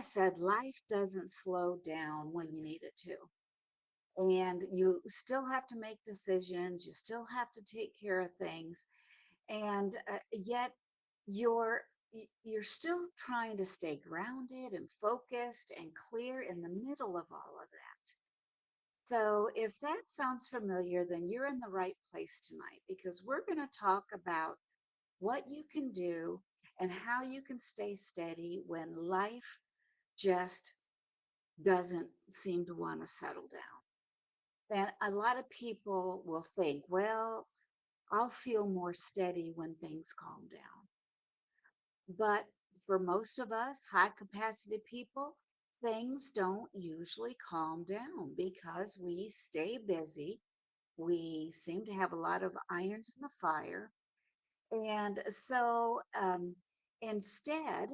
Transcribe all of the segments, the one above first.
Said life doesn't slow down when you need it to. And you still have to make decisions, you still have to take care of things, and yet you're you're still trying to stay grounded and focused and clear in the middle of all of that. So, if that sounds familiar, then you're in the right place tonight because we're going to talk about what you can do and how you can stay steady when life just doesn't seem to want to settle down. And a lot of people will think, well, I'll feel more steady when things calm down. But for most of us, high capacity people, things don't usually calm down because we stay busy. We seem to have a lot of irons in the fire. And so instead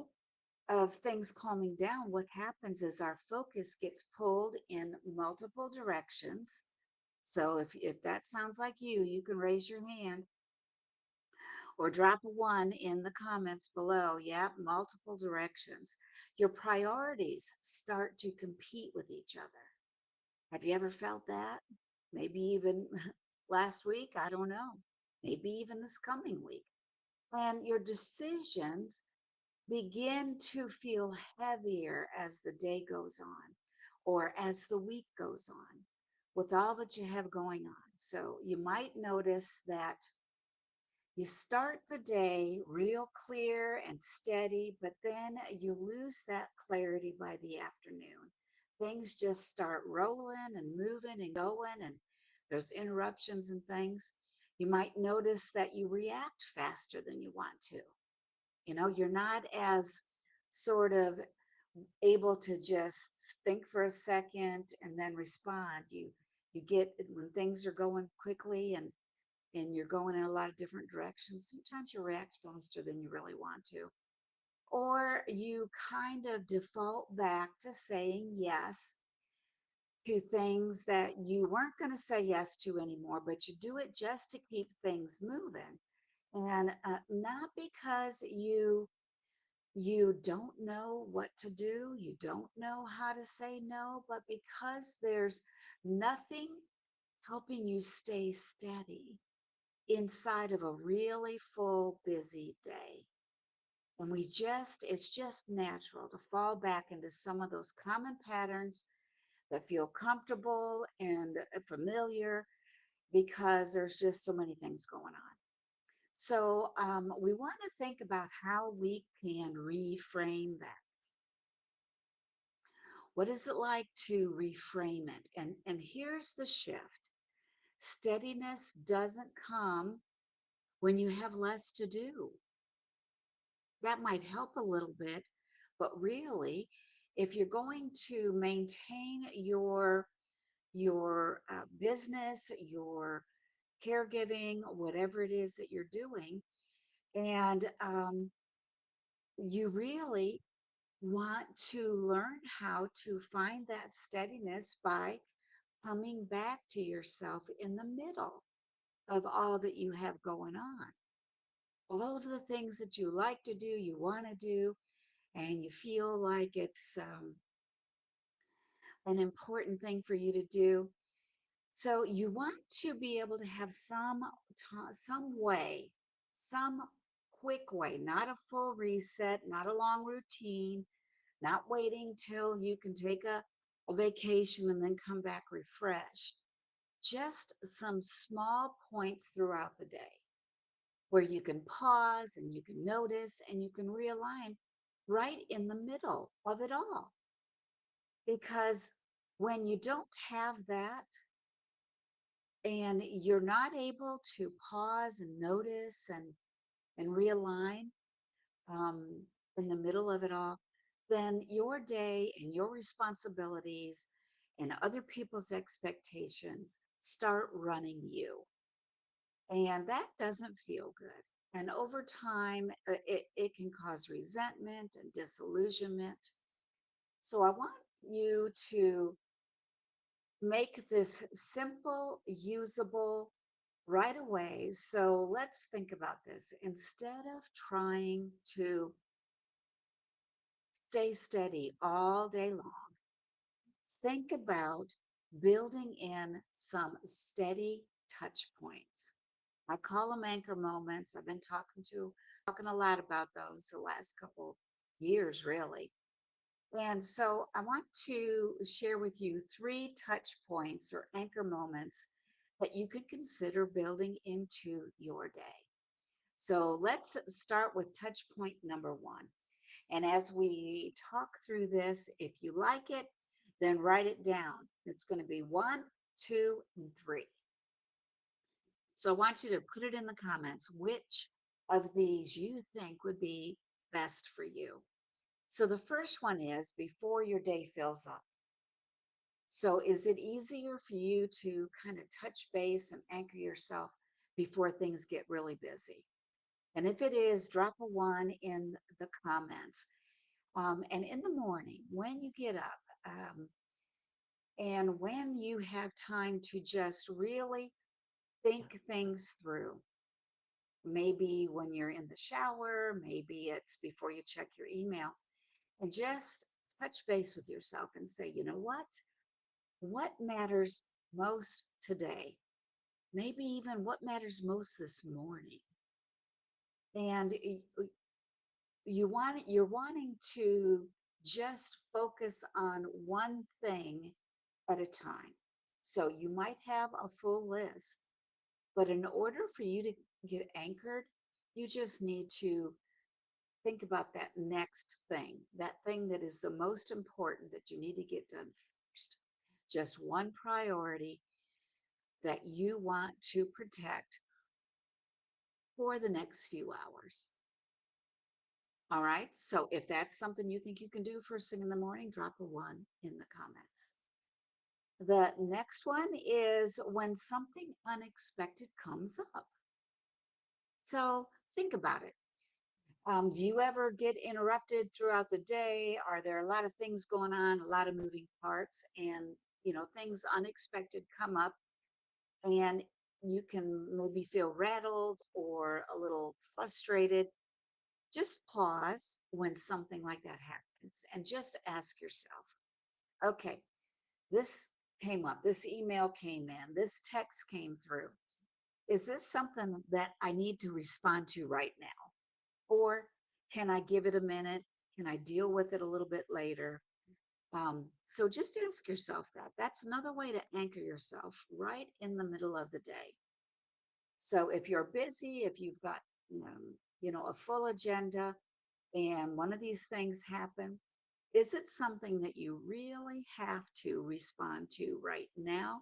of things calming down, what happens is our focus gets pulled in multiple directions. So if that sounds like you can raise your hand or drop a one in the comments below. Yep, multiple directions. Your priorities start to compete with each other. Have you ever felt that? Maybe even last week, I don't know. Maybe even this coming week. And your decisions begin to feel heavier as the day goes on or as the week goes on with all that you have going on. So you might notice that you start the day real clear and steady, but then you lose that clarity by the afternoon. Things just start rolling and moving and going, and there's interruptions and things. You might notice that you react faster than you want to. You're not as sort of able to just think for a second and then respond. You get when things are going quickly and you're going in a lot of different directions, sometimes you react faster than you really want to. Or you kind of default back to saying yes to things that you weren't going to say yes to anymore, but you do it just to keep things moving. And not because you don't know what to do, you don't know how to say no, but because there's nothing helping you stay steady inside of a really full, busy day. And it's just natural to fall back into some of those common patterns that feel comfortable and familiar because there's just so many things going on. So, we want to think about how we can reframe that. What is it like to reframe it? And here's the shift. Steadiness doesn't come when you have less to do. That might help a little bit, but really, if you're going to maintain your business, your caregiving, whatever it is that you're doing, and you really want to learn how to find that steadiness by coming back to yourself in the middle of all that you have going on. All of the things that you like to do, you want to do, and you feel like it's an important thing for you to do. So you want to be able to have some way, some quick way, not a full reset, not a long routine, not waiting till you can take a vacation and then come back refreshed. Just some small points throughout the day where you can pause and you can notice and you can realign right in the middle of it all. Because when you don't have that and you're not able to pause and notice and realign um, in the middle of it all, then your day and your responsibilities and other people's expectations start running you. And that doesn't feel good. And over time, it can cause resentment and disillusionment. So I want you to make this simple, usable right away. So let's think about this. Instead of trying to stay steady all day long, think about building in some steady touch points. I call them anchor moments. I've been talking a lot about those the last couple years, really. And so I want to share with you three touch points or anchor moments that you could consider building into your day. So let's start with touch point number one. And as we talk through this, if you like it, then write it down. It's going to be one, two, and three. So I want you to put it in the comments which of these you think would be best for you. So the first one is before your day fills up. So is it easier for you to kind of touch base and anchor yourself before things get really busy? And if it is, drop a one in the comments. And in the morning, when you get up, and when you have time to just really think things through, maybe when you're in the shower, maybe it's before you check your email, and just touch base with yourself and say, you know what? What matters most today? Maybe even what matters most this morning. And you're wanting to just focus on one thing at a time. So you might have a full list, but in order for you to get anchored, you just need to think about that next thing, that thing that is the most important that you need to get done first. Just one priority that you want to protect for the next few hours. All right. So if that's something you think you can do first thing in the morning, drop a one in the comments. The next one is when something unexpected comes up. So think about it. Do you ever get interrupted throughout the day? Are there a lot of things going on, a lot of moving parts, and things unexpected come up, and you can maybe feel rattled or a little frustrated? Just pause when something like that happens and just ask yourself, okay, this came up, this email came in, this text came through. Is this something that I need to respond to right now? Or can I give it a minute? Can I deal with it a little bit later? So just ask yourself that. That's another way to anchor yourself right in the middle of the day. So if you're busy, if you've got, a full agenda and one of these things happen, is it something that you really have to respond to right now?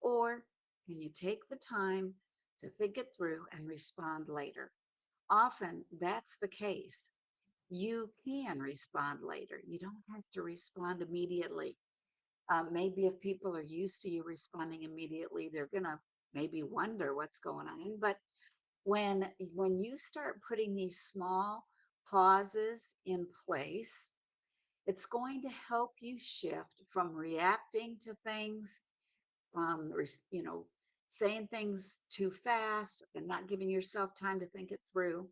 Or can you take the time to think it through and respond later? Often that's the case. You can respond later. You don't have to respond immediately. Maybe if people are used to you responding immediately, they're going to maybe wonder what's going on. But when you start putting these small pauses in place, it's going to help you shift from reacting to things, saying things too fast and not giving yourself time to think it through,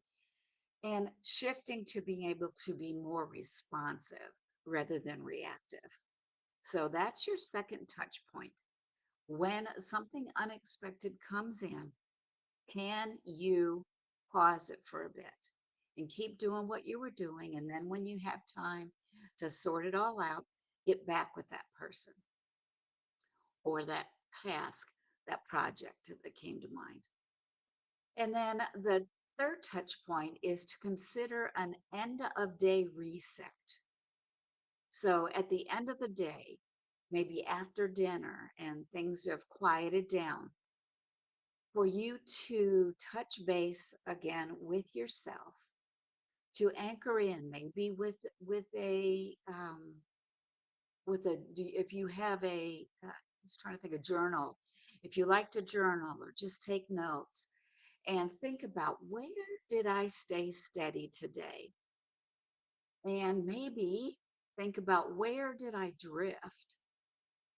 and shifting to being able to be more responsive rather than reactive. So that's your second touch point. When something unexpected comes in, can you pause it for a bit and keep doing what you were doing? And then when you have time to sort it all out, get back with that person or that task, that project that came to mind. And then the third touch point is to consider an end of day reset. So at the end of the day, maybe after dinner and things have quieted down, for you to touch base again with yourself, to anchor in, maybe if you have I was trying to think, a journal, if you like to journal or just take notes and think about, where did I stay steady today? And maybe think about, where did I drift?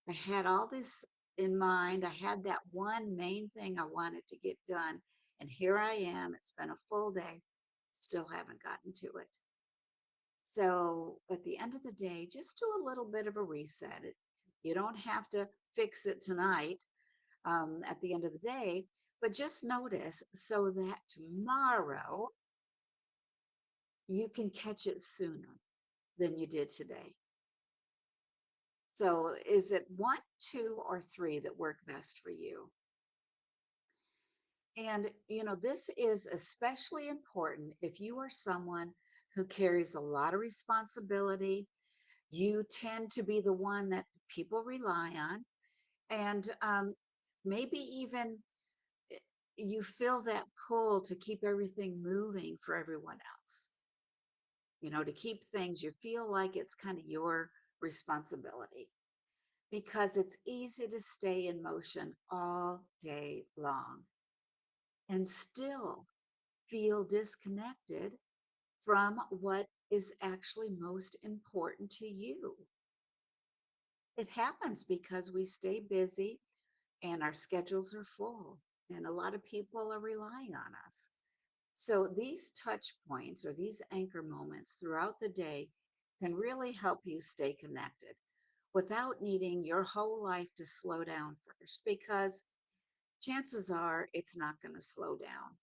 I had all this in mind. I had that one main thing I wanted to get done. And here I am. It's been a full day. Still haven't gotten to it. So at the end of the day, just do a little bit of a reset. You don't have to fix it tonight at the end of the day, but just notice so that tomorrow you can catch it sooner than you did today. So is it one, two, or three that work best for you? And, this is especially important if you are someone who carries a lot of responsibility. You tend to be the one that people rely on. And maybe even eh, you feel that pull to keep everything moving for everyone else, to keep things, you feel like it's kind of your responsibility because it's easy to stay in motion all day long and still feel disconnected from what is actually most important to you. It happens because we stay busy and our schedules are full, and a lot of people are relying on us. So, these touch points or these anchor moments throughout the day can really help you stay connected without needing your whole life to slow down first, because chances are it's not going to slow down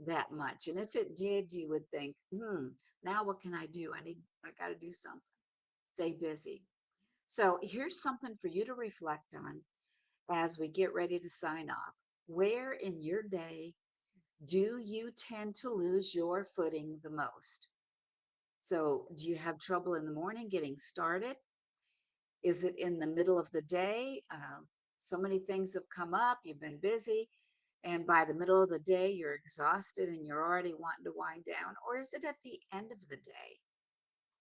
that much. And if it did, you would think, now what can I do? I got to do something. Stay busy. So here's something for you to reflect on as we get ready to sign off. Where in your day do you tend to lose your footing the most? So, do you have trouble in the morning getting started? Is it in the middle of the day? So many things have come up, you've been busy, and by the middle of the day, you're exhausted and you're already wanting to wind down? Or is it at the end of the day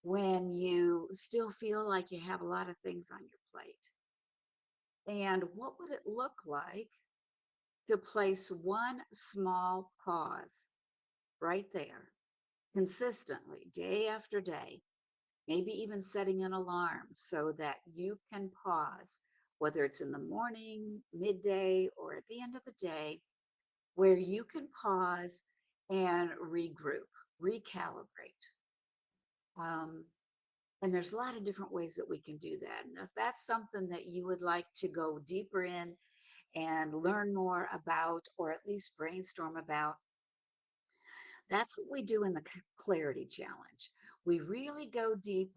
when you still feel like you have a lot of things on your plate? And what would it look like to place one small pause right there consistently, day after day? Maybe even setting an alarm so that you can pause, whether it's in the morning, midday, or at the end of the day, where you can pause and regroup, recalibrate. Um, and there's a lot of different ways that we can do that. And if that's something that you would like to go deeper in and learn more about, or at least brainstorm about, that's what we do in the Clarity Challenge. We really go deep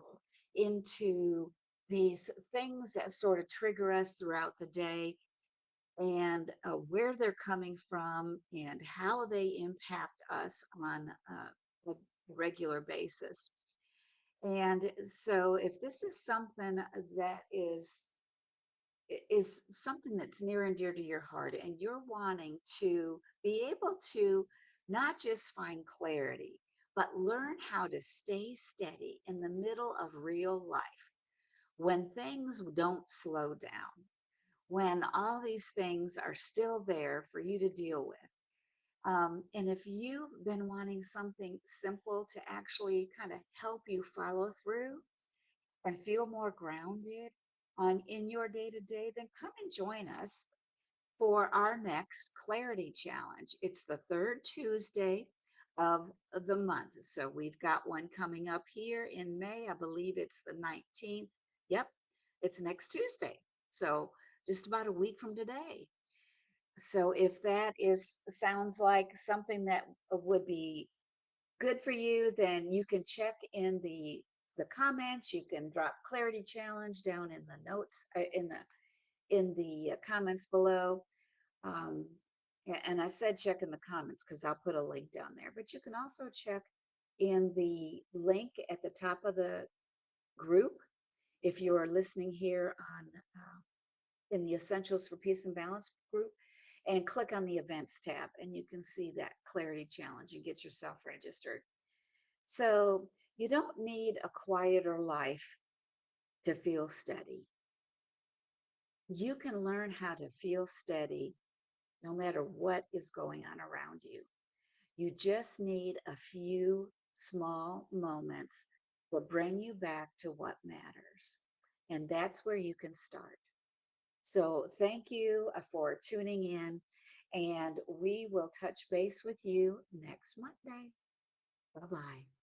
into these things that sort of trigger us throughout the day, and where they're coming from and how they impact us on a regular basis. And so, if this is something that is something that's near and dear to your heart, and you're wanting to be able to not just find clarity, but learn how to stay steady in the middle of real life when things don't slow down, when all these things are still there for you to deal with. And if you've been wanting something simple to actually kind of help you follow through and feel more grounded on in your day to day, then come and join us for our next Clarity Challenge. It's the third Tuesday of the month. So we've got one coming up here in May. I believe it's the 19th. Yep, it's next Tuesday. So just about a week from today. So if that is sounds like something that would be good for you, then you can check in the comments. You can drop Clarity Challenge down in the notes in the comments below. Um, and I said check in the comments because I'll put a link down there. But you can also check in the link at the top of the group if you are listening here on in the Essentials for Peace and Balance group, and click on the events tab, and you can see that Clarity Challenge and get yourself registered. So you don't need a quieter life to feel steady. You can learn how to feel steady no matter what is going on around you. You just need a few small moments that bring you back to what matters. And that's where you can start. So thank you for tuning in, and we will touch base with you next Monday. Bye bye.